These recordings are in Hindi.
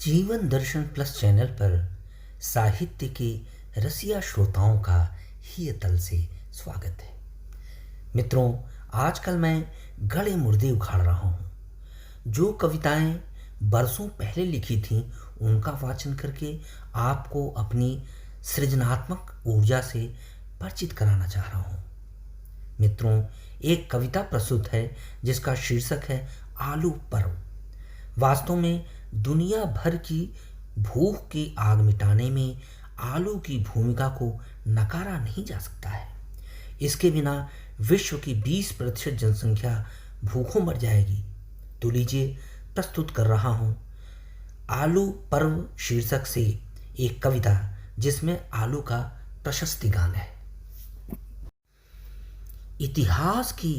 जीवन दर्शन प्लस चैनल पर साहित्य के रसिया श्रोताओं का ही तल से स्वागत है। मित्रों, आजकल मैं गड़े मुर्दे उखाड़ रहा हूँ। जो कविताएं बरसों पहले लिखी थीं उनका वाचन करके आपको अपनी सृजनात्मक ऊर्जा से परिचित कराना चाह रहा हूँ। मित्रों, एक कविता प्रस्तुत है जिसका शीर्षक है आलू पर्व। वास्तव में दुनिया भर की भूख की आग मिटाने में आलू की भूमिका को नकारा नहीं जा सकता है। इसके बिना विश्व की 20% जनसंख्या भूखों मर जाएगी। तो लीजिए, प्रस्तुत कर रहा हूँ आलू पर्व शीर्षक से एक कविता जिसमें आलू का प्रशस्ति गान है। इतिहास की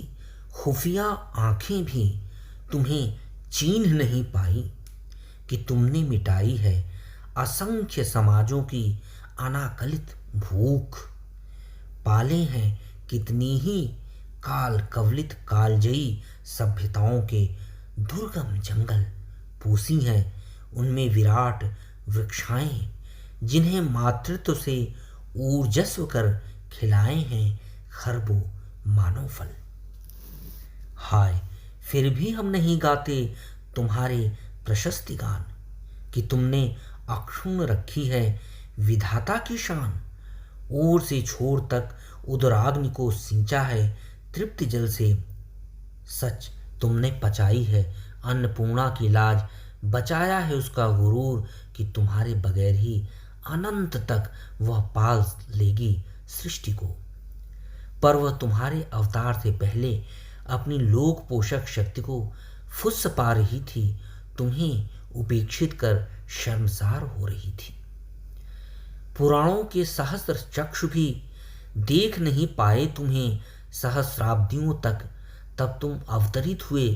खुफिया आंखें भी तुम्हें चीन्ह नहीं पाई कि तुमने मिटाई है असंख्य समाजों की अनाकलित भूख। पाले हैं कितनी ही काल कवलित कालजयी सभ्यताओं के दुर्गम जंगल। पूसी हैं उनमें विराट वृक्षाएं जिन्हें मातृत्व से ऊर्जस्व कर खिलाए हैं खरबों मानव फल। हाय, फिर भी हम नहीं गाते तुम्हारे प्रशस्ति गान कि तुमने अक्षुण्ण रखी है विधाता की शान। ओर से छोर तक उदराग्नि को सिंचा है तृप्ति जल से। सच तुमने पचाई है अन्नपूर्णा की लाज, बचाया है उसका गुरूर कि तुम्हारे बगैर ही अनंत तक वह पाल लेगी सृष्टि को। पर वह तुम्हारे अवतार से पहले अपनी लोक पोषक शक्ति को फुस पा रही थी, तुम्हें उपेक्षित कर शर्मसार हो रही थी। पुराणों के सहस्त्र चक्षु भी देख नहीं पाए तुम्हें सहस्राब्दियों तक। तब तुम अवतरित हुए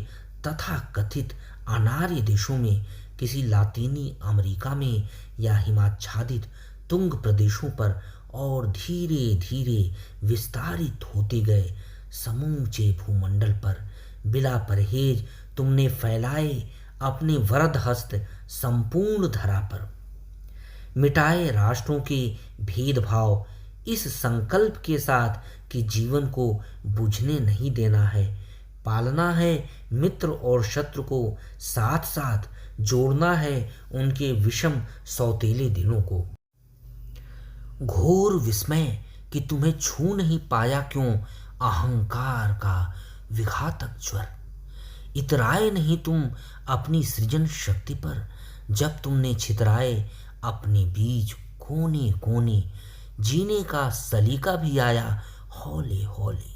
तथा कथित अनार्य देशों में, किसी लातीनी अमेरिका में या हिमाच्छादित तुंग प्रदेशों पर, और धीरे धीरे विस्तारित होते गए समूचे भूमंडल पर। बिला परहेज तुमने फैलाए अपने वरद हस्त संपूर्ण धरा पर। मिटाए राष्ट्रों के भेदभाव इस संकल्प के साथ कि जीवन को बुझने नहीं देना है। पालना है मित्र और शत्रु को साथ साथ, जोड़ना है उनके विषम सौतेले दिलों को। घोर विस्मय कि तुम्हें छू नहीं पाया क्यों अहंकार का विघातक ज्वर। इतराए नहीं तुम अपनी सृजन शक्ति पर, जब तुमने छितराए अपने बीज कोने कोने। जीने का सलीका भी आया हौले हौले।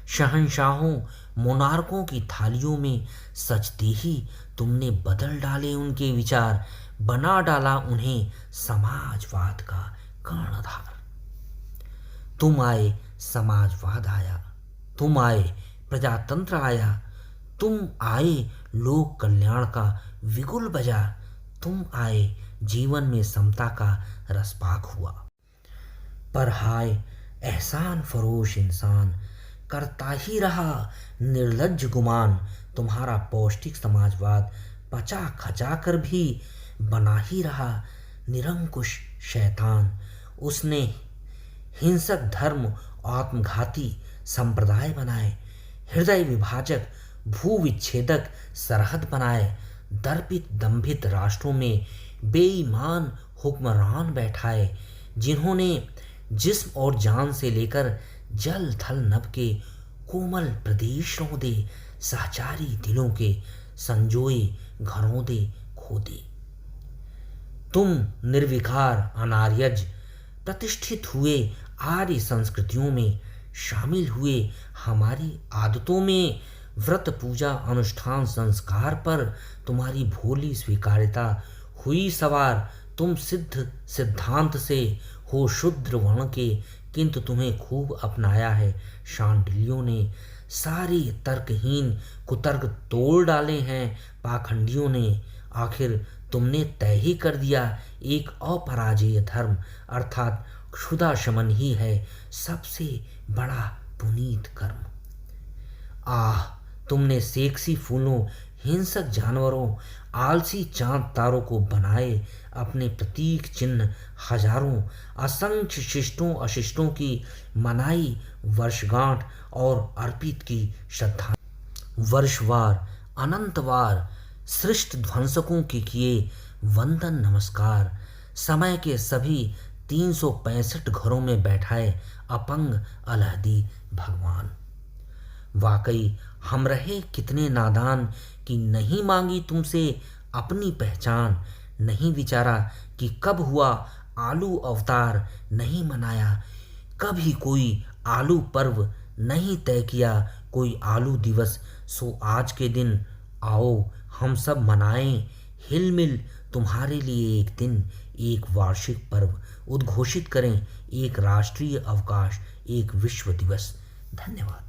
शहंशाहों मोनार्कों की थालियों में सचते ही तुमने बदल डाले उनके विचार, बना डाला उन्हें समाजवाद का कर्णधार। तुम आए समाजवाद आया, तुम आए प्रजातंत्र आया, तुम आए लोक कल्याण का विगुल बजा, तुम आए जीवन में समता का रसपाक हुआ। पर हाय, एहसान फरोश इंसान करता ही रहा निर्लज्ज गुमान। तुम्हारा पौष्टिक समाजवाद पचा खचा कर भी बना ही रहा निरंकुश शैतान। उसने हिंसक धर्म आत्मघाती संप्रदाय बनाए, हृदय विभाजक भू विच्छेदक सरहद बनाए। दर्पित दंभित राष्ट्रों में बेईमान हुक्मरान बैठाए, जिन्होंने जिस्म और जान से लेकर जल थल नभ के कोमल प्रदेश रौंदे, सहचारी दिलों के संजोए घरौंदे खोदे। तुम निर्विकार अनार्यज प्रतिष्ठित हुए आर्य संस्कृतियों में, शामिल हुए हमारी आदतों में। व्रत पूजा अनुष्ठान संस्कार पर तुम्हारी भोली स्वीकार्यता हुई सवार। तुम सिद्ध सिद्धांत से हो शूद्र वर्ण के, किंतु तुम्हें खूब अपनाया है शांडिल्यों ने। सारे तर्कहीन कुतर्क तोड़ डाले हैं पाखंडियों ने। आखिर तुमने तय ही कर दिया एक अपराजेय धर्म, अर्थात क्षुधा शमन ही है सबसे बड़ा पुनीत कर्म। आह, तुमने सेक्सी फूलों हिंसक जानवरों, आलसी चांद तारों को बनाए अपने प्रतीक चिन्ह, हजारों असंख्य शिष्टों अशिष्टों की मनाई वर्षगांठ और अर्पित की श्रद्धा। वर्षवार अनंतवार सृष्ट ध्वंसकों के किए वंदन नमस्कार, समय के सभी 365 घरों में बैठाए अपंग अलहदी भगवान। वाकई हम रहे कितने नादान कि नहीं मांगी तुमसे अपनी पहचान, नहीं विचारा कि कब हुआ आलू अवतार, नहीं मनाया कभी कोई आलू पर्व, नहीं तय किया कोई आलू दिवस। सो आज के दिन आओ हम सब मनाएं हिलमिल तुम्हारे लिए एक दिन, एक वार्षिक पर्व उद्घोषित करें, एक राष्ट्रीय अवकाश, एक विश्व दिवस। धन्यवाद।